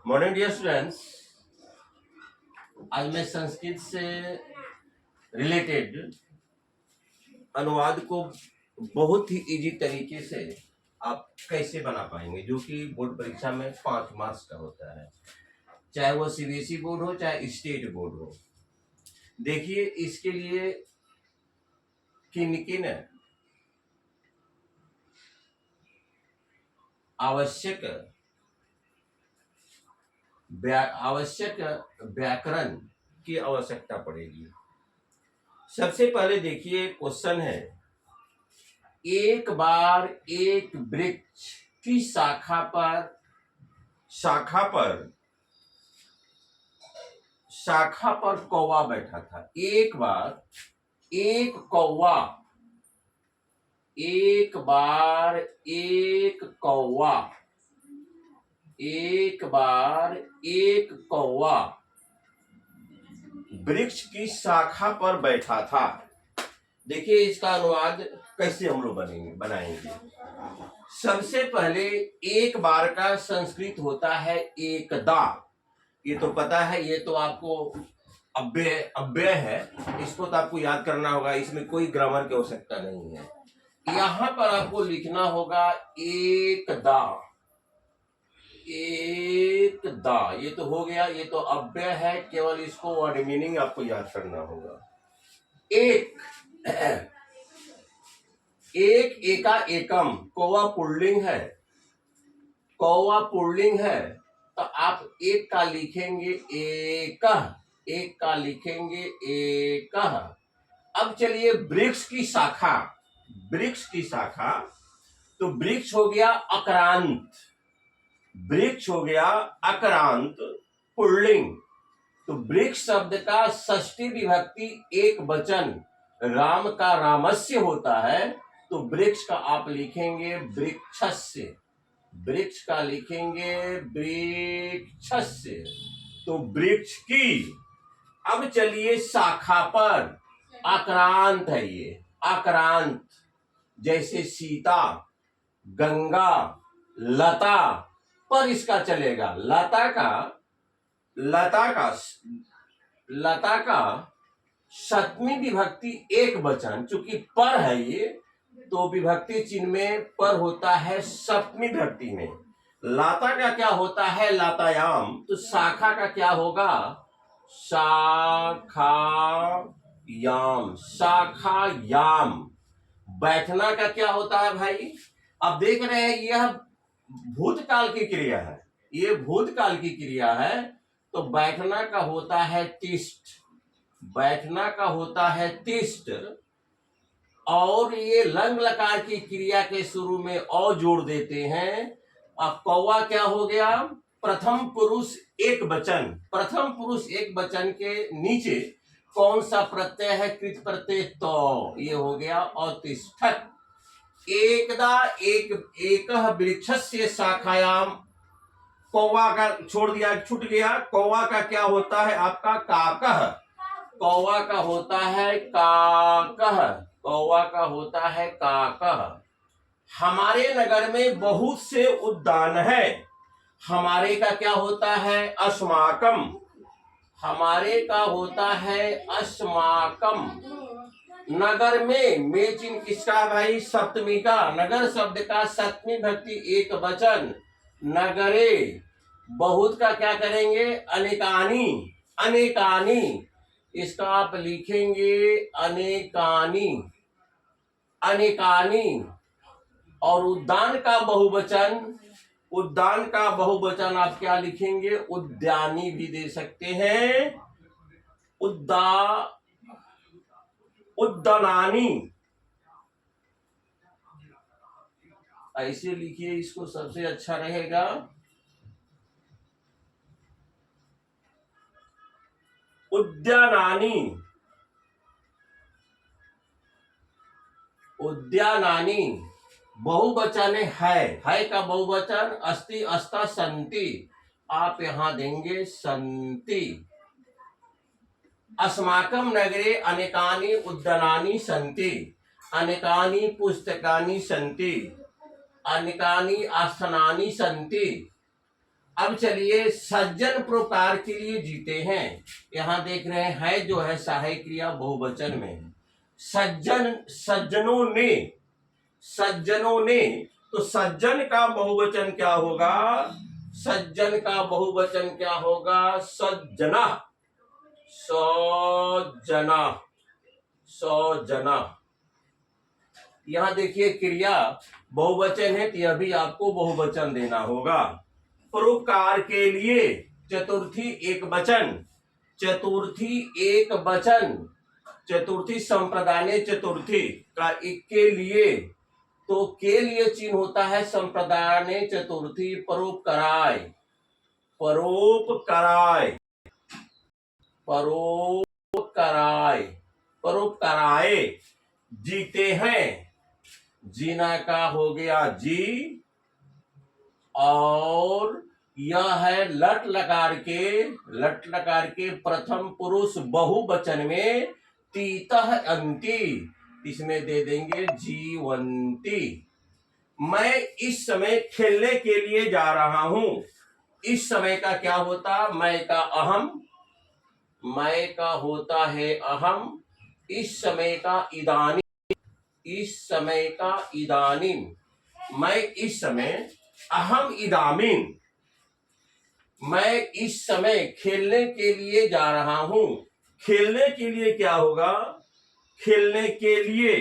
Morning dear students, आज मैं संस्कृत से रिलेटेड अनुवाद को बहुत ही इजी तरीके से आप कैसे बना पाएंगे, जो कि बोर्ड परीक्षा में 5 मार्क्स का होता है, चाहे वो सीबीएसई बोर्ड हो चाहे स्टेट बोर्ड हो। देखिए, इसके लिए किन किन आवश्यक व्याकरण की आवश्यकता पड़ेगी। सबसे पहले देखिए, क्वेश्चन है, एक बार एक वृक्ष की शाखा पर कौवा बैठा था। एक बार एक कौवा वृक्ष की शाखा पर बैठा था। देखिए, इसका अनुवाद कैसे हम लोग बनाएंगे। सबसे पहले एक बार का संस्कृत होता है एकदा। ये तो पता है, ये तो आपको अव्यय है, इसको तो आपको याद करना होगा, इसमें कोई ग्रामर की आवश्यकता नहीं है। यहां पर आपको लिखना होगा एकदा। ये तो हो गया, ये तो अव्यय है, केवल इसको वर्ड मीनिंग आपको याद करना होगा। एका एकम, कौवा पुल्लिंग है, तो आप एक का लिखेंगे एक। अब चलिए, वृक्ष की शाखा, तो वृक्ष हो गया अक्रांत पुल्लिंग। तो वृक्ष शब्द का षष्ठी विभक्ति एक वचन राम का रामस्य होता है, तो वृक्ष का आप लिखेंगे वृक्षस्य, तो वृक्ष की। अब चलिए, शाखा पर आक्रांत है, ये आक्रांत, जैसे सीता, गंगा, लता पर इसका चलेगा। लता का सप्तमी विभक्ति एक वचन, चूंकि पर है ये, तो विभक्ति चिन्ह में पर होता है सप्तमी विभक्ति में। लता का क्या होता है? लतायाम। तो शाखा का क्या होगा? शाखायाम। बैठना का क्या होता है भाई? अब देख रहे हैं, यह भूतकाल की क्रिया है, तो बैठना का होता है तिष्ठ। और ये लंग लकार की क्रिया के शुरू में औ जोड़ देते हैं। अब कौवा क्या हो गया? प्रथम पुरुष एक वचन के नीचे कौन सा प्रत्यय है? कृत प्रत्यय तो, ये हो गया अतिष्ठत। एकदा एक वृक्षस्य शाखायाम, कौवा का छोड़ दिया, छूट गया। कौवा का क्या होता है आपका? काकह। कौवा का होता है काकह। हमारे नगर में बहुत से उद्यान है। हमारे का क्या होता है? अस्माकम। नगर में चिन्ह किसका भाई? सप्तमी का। नगर शब्द का सप्तमी विभक्ति एक वचन, नगरे। बहुत का क्या करेंगे? अनेकानी। इसका आप लिखेंगे अनेकानी। और उद्यान का बहुवचन आप क्या लिखेंगे? उद्यानी भी दे सकते हैं, उद्यानानी। ऐसे लिखिए, इसको सबसे अच्छा रहेगा। उद्यानानी। बहुवचन है का बहुवचन अस्ति, अस्ता, संति। आप यहां देंगे संति। अस्माकं नगरे अनेकानि उद्यानानि सन्ति, अनेकानि पुस्तकानि सन्ति, अनेकानि आसनानि सन्ति, अब चलिए सज्जन परोपकार के लिए जीते हैं। यहां देख रहे हैं जो है सहायक क्रिया बहुवचन में है। सज्जन, सज्जनों ने, सज्जनों ने, तो सज्जन का बहुवचन क्या होगा? सज्जन का बहुवचन क्या होगा? सज्जना, सौजना, सौजना। यहां देखिए क्रिया बहुवचन है तो यह भी आपको बहुवचन देना होगा। परोपकार के लिए चतुर्थी एक वचन, चतुर्थी एक वचन, चतुर्थी संप्रदाय चतुर्थी का एक के लिए, तो के लिए चिन्ह होता है संप्रदाय चतुर्थी परोपकाराय, परोपकाराय, परोपकाराय, परोपकाराय। जीते हैं, जीना का हो गया जी, और यह है लट लकार के, लट लकार के प्रथम पुरुष बहुवचन में तीतः अंति, इसमें दे देंगे जीवंती। मैं इस समय खेलने के लिए जा रहा हूं। इस समय का क्या होता? मैं का अहम, मैं का होता है अहम, इस समय का इदानी, इस समय का इदानीम। मैं इस समय अहम इदामीन, मैं इस समय खेलने के लिए जा रहा हूं। खेलने के लिए क्या होगा? खेलने के लिए,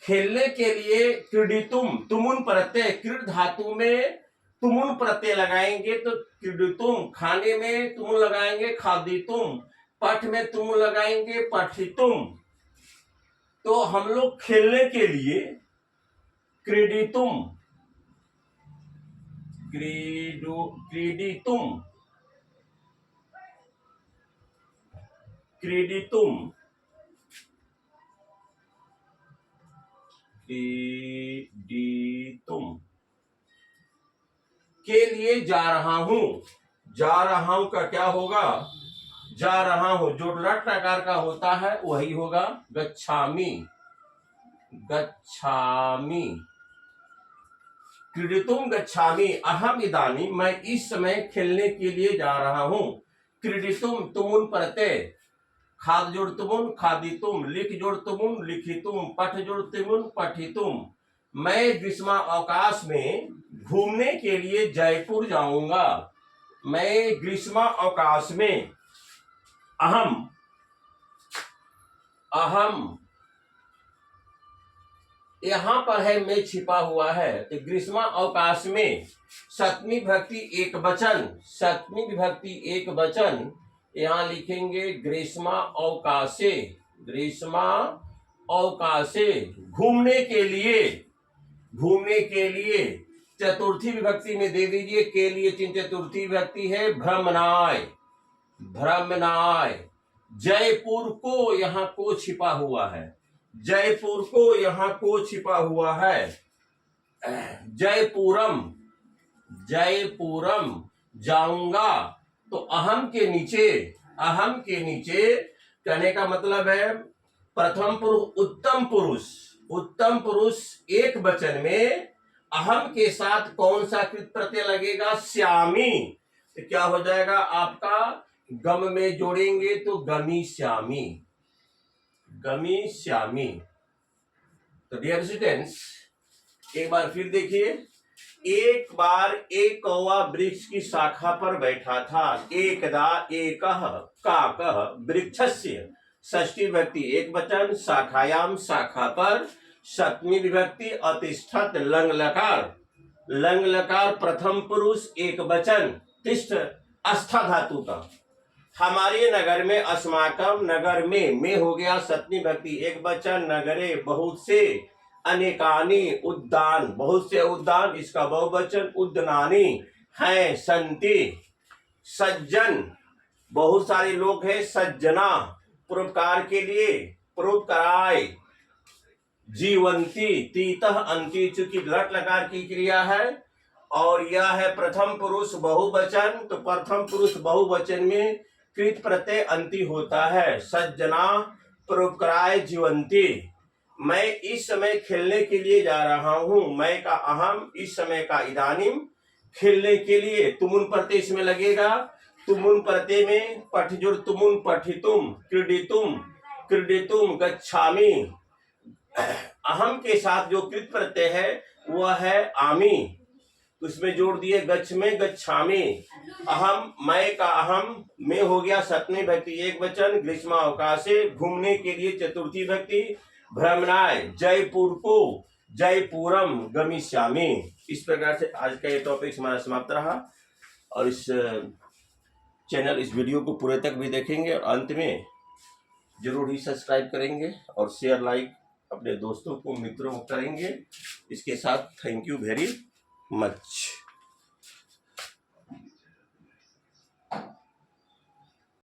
खेलने के लिए क्रीडितुम, तुमुन प्रत्यय, क्रीड धातु में तुमुन प्रत्यय लगाएंगे तो क्रीडितुम, खाने में तुमुन लगाएंगे खादितुम, पठ में तुमुन लगाएंगे पठितुम। तो हम लोग खेलने के लिए क्रीडितुम, क्रीडितुम, क्रीडितुम, क्रीडितुम के लिए जा रहा हूं। जा रहा हूं का क्या होगा? जा रहा हूं जो लट प्रकार का होता है वही होगा गच्छामि, गच्छामि। क्रीडितुम गच्छामि अहम इदानी, मैं इस समय खेलने के लिए जा रहा हूं। क्रीडितुम तुमुन प्रत्यय, खाद जोड़ तुमुन खादितुम, लिख जोड़ तुमुन लिखितुम, पठ जोड़ तुमुन पठितुम। मैं ग्रीष्मा अवकाश में घूमने के लिए जयपुर जाऊंगा। मैं ग्रीष्मा अवकाश में अहम, अहम यहां पर है में छिपा हुआ है तो ग्रीष्मा अवकाश में सप्तमी विभक्ति एक वचन, सप्तमी विभक्ति एक वचन, यहां लिखेंगे ग्रीष्मा अवकाशे, ग्रीष्मा अवकाशे, घूमने के लिए, घूमने के लिए। चतुर्थी विभक्ति में दे दीजिए के लिए चिन्ह, चतुर्थी विभक्ति है भ्रमणाय, भ्रमणाय। जयपुर को यहां को छिपा हुआ है, जयपुर को यहां को छिपा हुआ है। जयपुरम, जयपुरम जाऊंगा, तो अहम के नीचे, अहम के नीचे कहने का मतलब है प्रथम पुरुष उत्तम पुरुष, उत्तम पुरुष एक वचन में अहम के साथ कौन सा कृत प्रत्यय लगेगा? श्यामी। तो क्या हो जाएगा आपका? गम में जोड़ेंगे तो गमी श्यामी, गमी श्यामी। तो डियर स्टूडेंट्स एक बार फिर देखिए, एक बार एक कौवा वृक्ष की शाखा पर बैठा था। एकदा एकः काकः वृक्षस्य, षष्ठी विभक्ति एक वचन, शाखायाम शाखा पर, सप्तमी विभक्ति अतिष्ठत लंग लकार, लंग लकार प्रथम पुरुष एक वचन, तिष्ठ अस्था धातु का। हमारे नगर में, अस्माकम नगर में हो गया सप्तमी विभक्ति एक वचन, नगरे बहुत से, अनेकानी उद्यान, बहुत से उद्यान, इसका बहुवचन उद्यानानी हैं, संति। सज्जन बहुत सारे लोग हैं, सज्जना परोपकार के लिए, परोपकाराय। जीवंती तीतः अंति, चूंकि लट लकार की क्रिया है और यह है प्रथम पुरुष बहुवचन, तो प्रथम पुरुष बहुवचन में कृत प्रत्यय अंति होता है। सज्जना परोपकाराय जीवंती। मैं इस समय खेलने के लिए जा रहा हूं। मैं का अहम, इस समय का इदानीम, खेलने के लिए तुमुन प्रत्यय इसमें लगेगा। तुमुन प्रत्यय में पठजुर तुमुन पठितुम क्रीडितुम क्रीडितुम गच्छामि। अहम के साथ जो कृत प्रत्यय है वह है आमी, उसमें जोड़ दिए गच्छ में गच्छामि। अहम मैं का अहम में हो गया सप्तमी व्यक्ति एक वचन। ग्रीष्मावकाशे घूमने के लिए चतुर्थी व्यक्ति। भ्रमणाय जयपुर को जयपुरम गमिष्यामि। इस प्रकार से आज का ये टॉपिक हमारा समाप्त रहा। और इस वीडियो को पूरे तक भी देखेंगे और अंत में जरूर ही सब्सक्राइब करेंगे और शेयर लाइक अपने दोस्तों को मित्रों को करेंगे। इसके साथ थैंक यू वेरी मच।